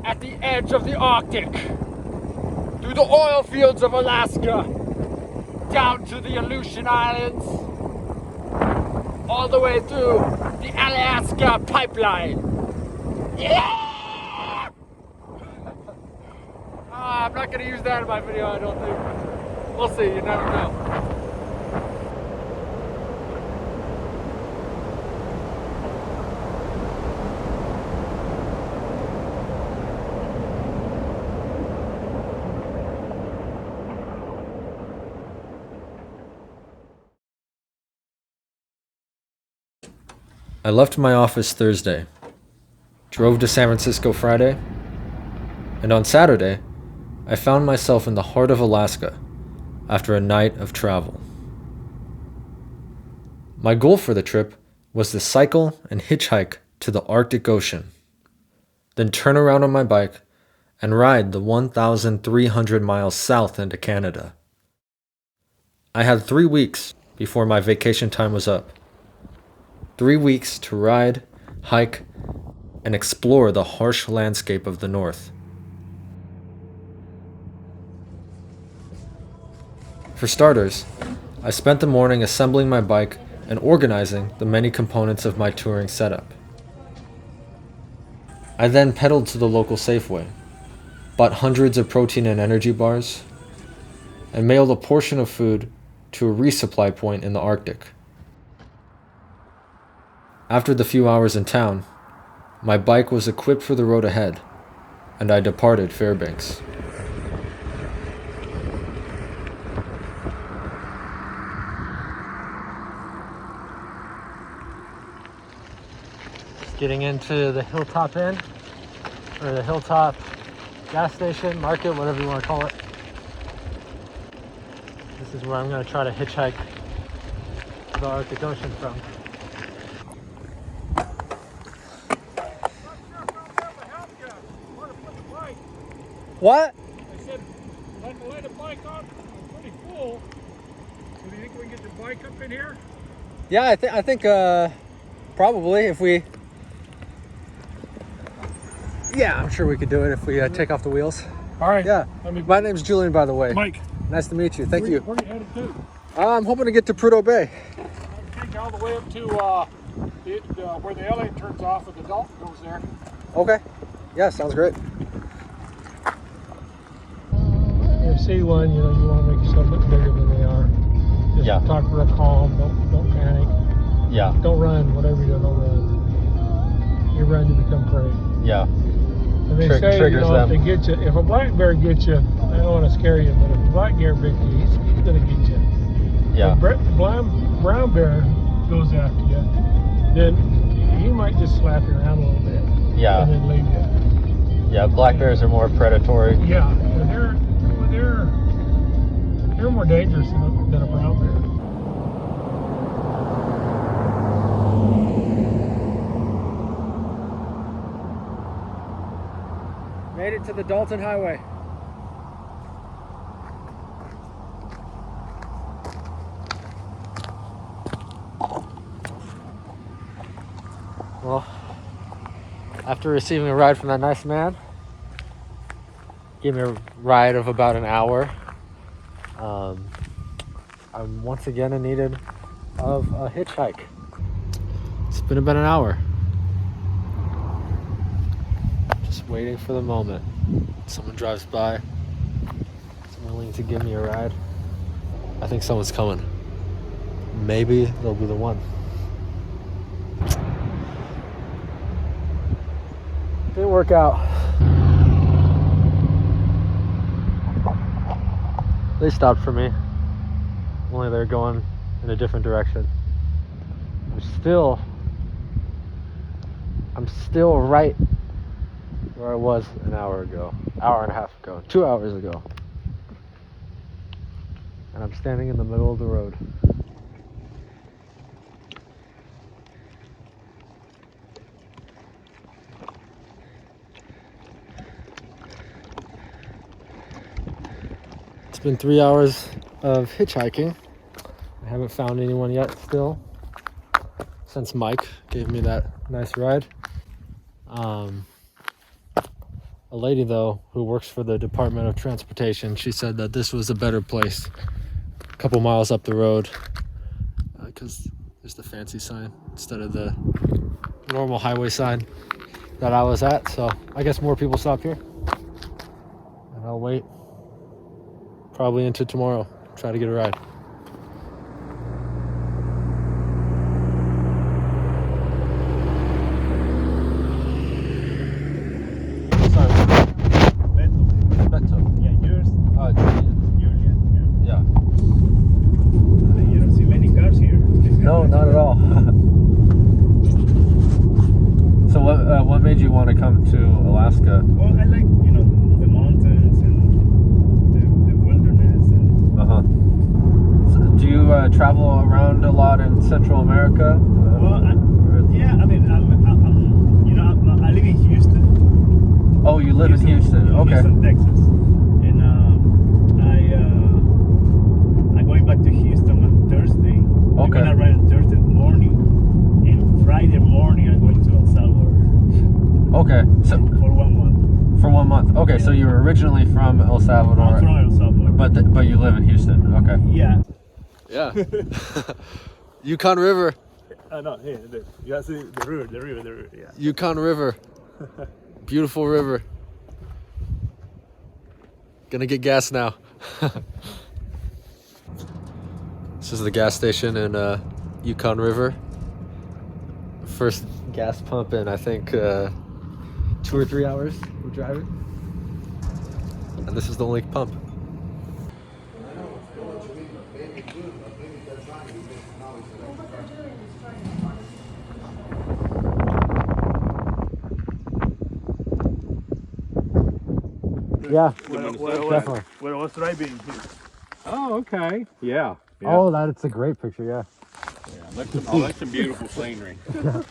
at the edge of the Arctic, through the oil fields of Alaska, down to the Aleutian Islands, all the way through the Alaska pipeline. Yeah! I'm not going to use that in my video, I don't think. We'll see, you never know. I left my office Thursday, drove to San Francisco Friday, and on Saturday, I found myself in the heart of Alaska after a night of travel. My goal for the trip was to cycle and hitchhike to the Arctic Ocean, then turn around on my bike and ride the 1,300 miles south into Canada. I had 3 weeks before my vacation time was up. 3 weeks to ride, hike, and explore the harsh landscape of the North. For starters, I spent the morning assembling my bike and organizing the many components of my touring setup. I then pedaled to the local Safeway, bought hundreds of protein and energy bars, and mailed a portion of food to a resupply point in the Arctic. After the few hours in town, my bike was equipped for the road ahead, and I departed Fairbanks. Just getting into the Hilltop Inn, or the Hilltop gas station, market, whatever you want to call it. This is where I'm going to try to hitchhike to the Arctic Ocean from. What? I said, let the bike up. I'm pretty full. So do you think we can get the bike up in here? Yeah, I think probably if we. Yeah, I'm sure we could do it if we take off the wheels. All right. Yeah. My name's Julian, by the way. Mike. Nice to meet you. Thank you. Where are you headed to? I'm hoping to get to Prudhoe Bay. I'm taking all the way up to where the Ilyich turns off and the Dalton goes there. Okay. Yeah, sounds great. You see one, you want to make yourself look bigger than they are. Just talk real calm. Don't panic. Yeah. Don't run. Whatever you do, don't run. You run, you become prey. Yeah. And they say, if they get you, if a black bear gets you, I don't want to scare you, but if a black bear gets you, he's going to get you. Yeah. If a brown bear goes after you, then he might just slap you around a little bit. Yeah. And then leave you. Yeah, black bears are more predatory. Yeah, and they're more dangerous than a brown bear. Made it to the Dalton Highway. Well, after receiving a ride from that nice man, gave me a ride of about an hour. I'm once again in need of a hitchhike. It's been about an hour. Just waiting for the moment. Someone drives by, is willing to give me a ride. I think someone's coming. Maybe they'll be the one. Didn't work out. They stopped for me. Only they're going in a different direction. I'm still right where I was an hour ago, hour and a half ago, 2 hours ago. And I'm standing in the middle of the road. It's been 3 hours of hitchhiking. I haven't found anyone yet still, since Mike gave me that nice ride. A A lady, though, who works for the Department of Transportation, she said that this was a better place a couple miles up the road because there's the fancy sign instead of the normal highway sign that I was at. So I guess more people stop here. And I'll wait probably into tomorrow. Try to get a ride. No, not at all. So what made you want to come to Alaska? Well, I like, the mountains and the wilderness. And So do you travel around a lot in Central America? Well, I live in Houston. Oh, you live in Houston. Okay. Houston, Texas. And I'm going back to Houston on Thursday. I'm Okay. gonna ride on Thursday morning, and Friday morning I'm going to El Salvador. Okay. So For 1 month. for 1 month. Okay, so you were originally from El Salvador, I'm from El Salvador. but you live in Houston. Okay. Yeah. Yeah. Yukon River. No, here, you guys see the river, yeah. Yukon River. Beautiful river. Gonna get gas now. This is the gas station in Yukon River. First gas pump in, I think, 2 or 3 hours of driving. And this is the only pump. Yeah, definitely. Where I was driving. Oh, okay. Yeah. Oh, that's a great picture, yeah. That's some beautiful scenery.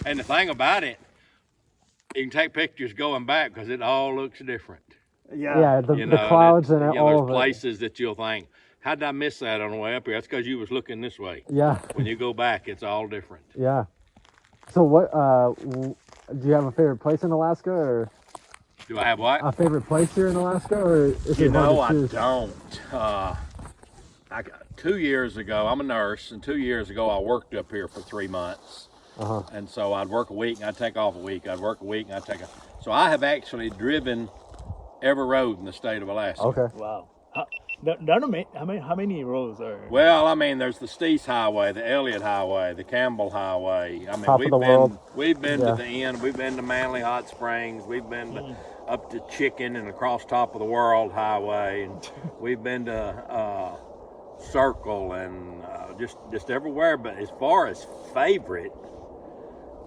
And the thing about it, you can take pictures going back because it all looks different. Yeah, the And clouds and all there's of it. places that you'll think, how did I miss that on the way up here? That's because you was looking this way. Yeah, When you go back, it's all different. yeah. So what, do you have a favorite place in Alaska, or Do I have what? a favorite place here in Alaska, or is You it hard know, to I choose? don't. 2 years ago, I'm a nurse, and 2 years ago I worked up here for 3 months. Uh-huh. And so I'd work a week and I'd take off a week. I'd work a week and I'd take off. So I have actually driven every road in the state of Alaska. Okay. Wow. How many roads are? Well, I mean, there's the Steese Highway, the Elliott Highway, the Campbell Highway. I mean, Top of the world. We've been Yeah. to the end. We've been to Manly Hot Springs. We've been to, up to Chicken and across Top of the World Highway, and we've been to Circle and just everywhere. But as far as favorite,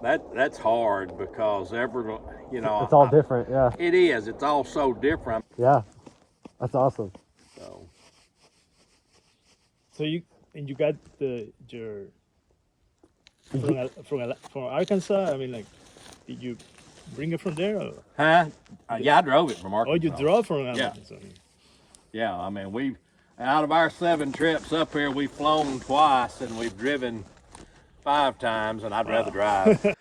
that's hard because It's all different, yeah. It is. It's all so different. Yeah, that's awesome. So you got your from Arkansas. I mean, like, did you bring it from there? Or? Huh? Yeah, I drove it from Oh, Arkansas. you drove from Yeah. Arkansas. Yeah, I mean, out of our 7 trips up here, we've flown twice and we've driven 5 times, and I'd rather drive.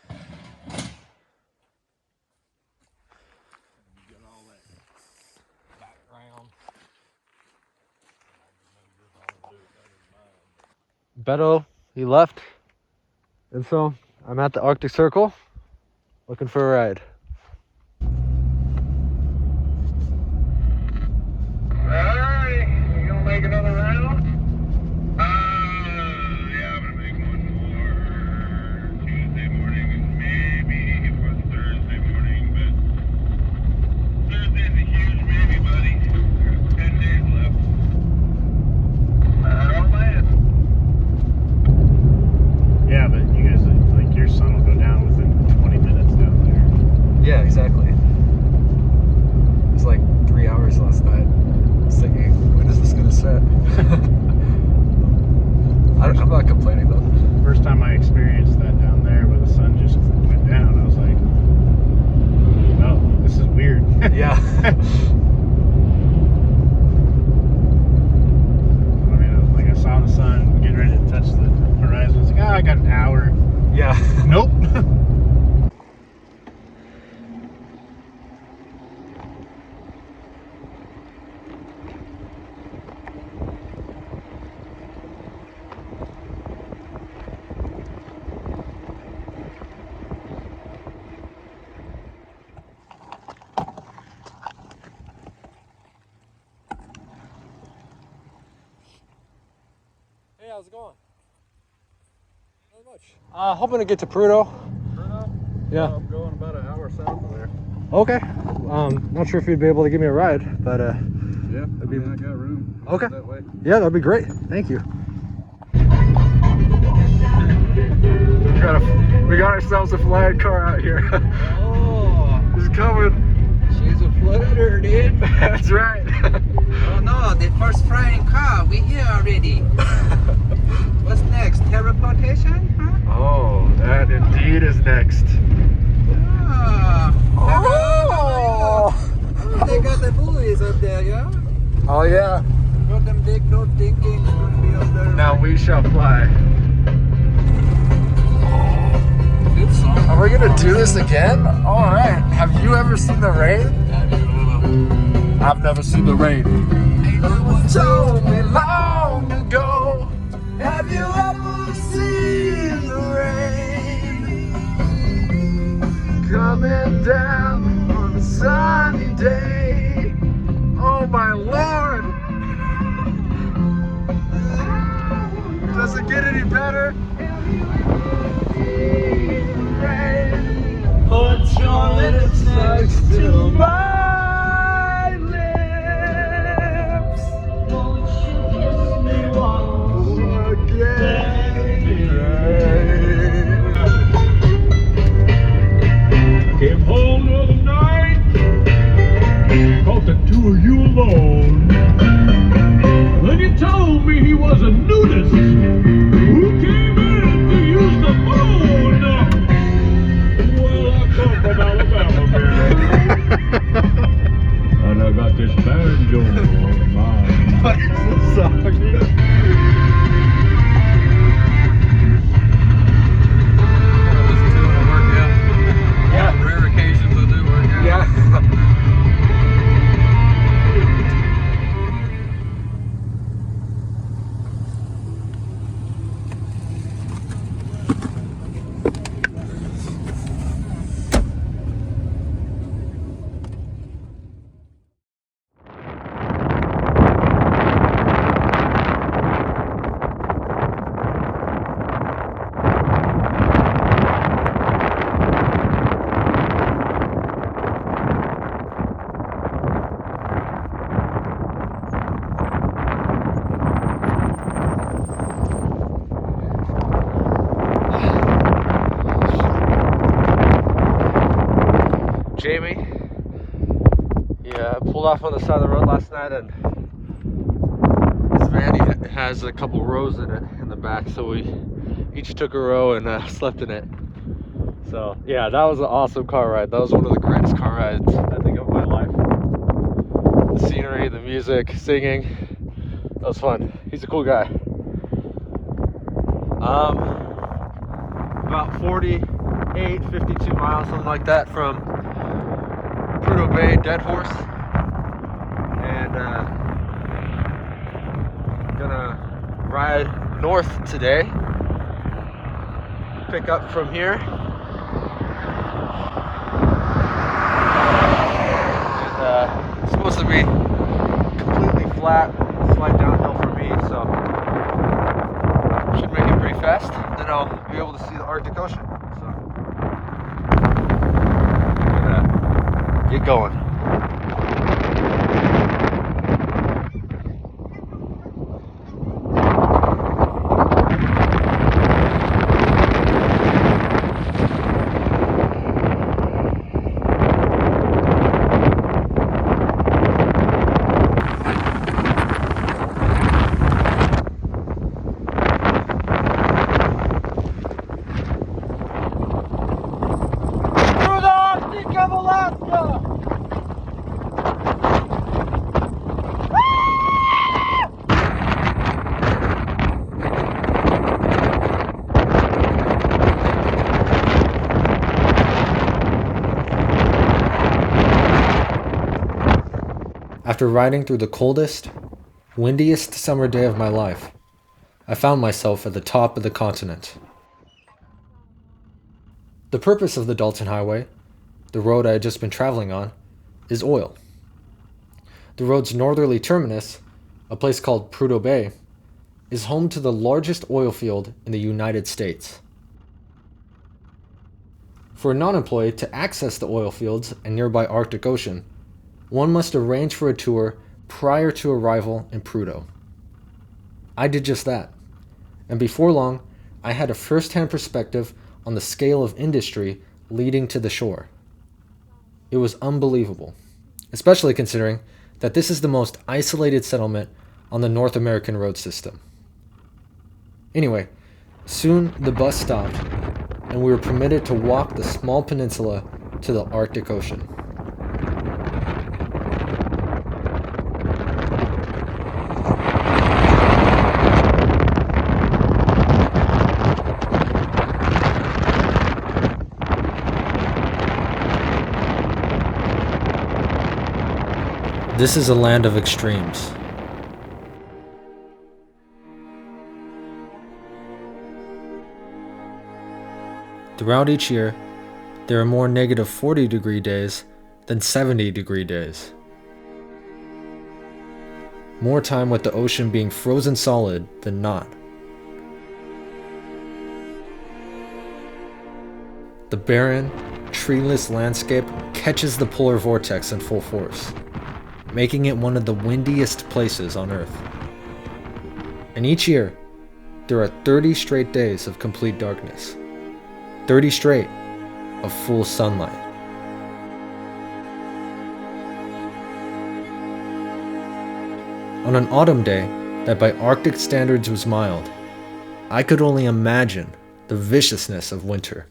Beto, he left. And so I'm at the Arctic Circle looking for a ride. Alrighty, you gonna make another round? Yeah, I'm gonna make one more Tuesday morning and maybe one Thursday morning, but Thursday's a huge maybe, buddy. There's 10 days left. Oh man. Yeah, but you guys, like, your sun will go down within 20 minutes down there. Yeah, exactly. It was like 3 hours last night. I was thinking, when is this gonna set? I'm not complaining though. First time I experienced that down there where the sun just went down, I was like, oh, this is weird. Yeah. I mean, like, I saw the sun getting ready to touch the horizon. I was like, I got an hour. Yeah. Nope. how's it going? Not much. Hoping to get to Prudhoe. Prudhoe? Yeah. I'm going about an hour south of there. Okay. Not sure if you'd be able to give me a ride, but Yeah, I I got room. Okay. That way. yeah, that'd be great. Thank you. We got ourselves a flying car out here. Oh, He's coming. she's a floater, dude. That's right. Oh no, the first flying car, we here already. What's next? Teleportation? Huh? Oh, that indeed is next. Oh, oh, they got the buoys up there, yeah? Oh yeah. Got them big, no thinking it's gonna be up there. Now we shall fly. Good song. Are we gonna do this again? All right. Have you ever seen the rain? I've never seen the rain. Anyone told me long ago. Have you ever seen the rain coming down on a sunny day? Oh my Lord! Does it get any better? Put your lips next to my lips. Won't you kiss me once again? Came home the other night, caught the two of you alone. Then you told me he was a nudist who came in to use the phone. Well, I come from Alabama, man. And I got this banjo on mine. What is this song? Yeah. Rare occasions will do work out. Yeah. Jamie, yeah, pulled off on the side of the road last night, and this van has a couple rows in it in the back, so we each took a row and slept in it. So yeah, that was an awesome car ride. That was one of the greatest car rides I think of my life. The scenery, the music, singing, that was fun. He's a cool guy. About 48, 52 miles, something like that, from Prudhoe Bay, Dead Horse, and gonna ride north today, pick up from here, and it's supposed to be completely flat, slight downhill for me, so should make it pretty fast, then I'll be able to see the Arctic Ocean, so get going. Through the Arctic of Alaska! After riding through the coldest, windiest summer day of my life, I found myself at the top of the continent. The purpose of the Dalton Highway, the road I had just been traveling on, is oil. The road's northerly terminus, a place called Prudhoe Bay, is home to the largest oil field in the United States. For a non-employee to access the oil fields and nearby Arctic Ocean, one must arrange for a tour prior to arrival in Prudhoe. I did just that, and before long, I had a first-hand perspective on the scale of industry leading to the shore. It was unbelievable, especially considering that this is the most isolated settlement on the North American road system. Anyway, soon the bus stopped, and we were permitted to walk the small peninsula to the Arctic Ocean. This is a land of extremes. Throughout each year, there are more negative 40-degree days than 70-degree days. More time with the ocean being frozen solid than not. The barren, treeless landscape catches the polar vortex in full force, making it one of the windiest places on Earth. And each year, there are 30 straight days of complete darkness. 30 straight of full sunlight. On an autumn day that by Arctic standards was mild, I could only imagine the viciousness of winter.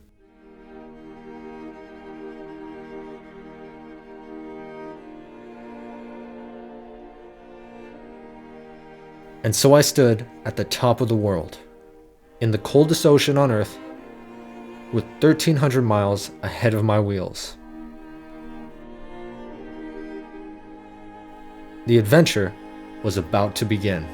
And so I stood at the top of the world, in the coldest ocean on Earth, with 1,300 miles ahead of my wheels. The adventure was about to begin.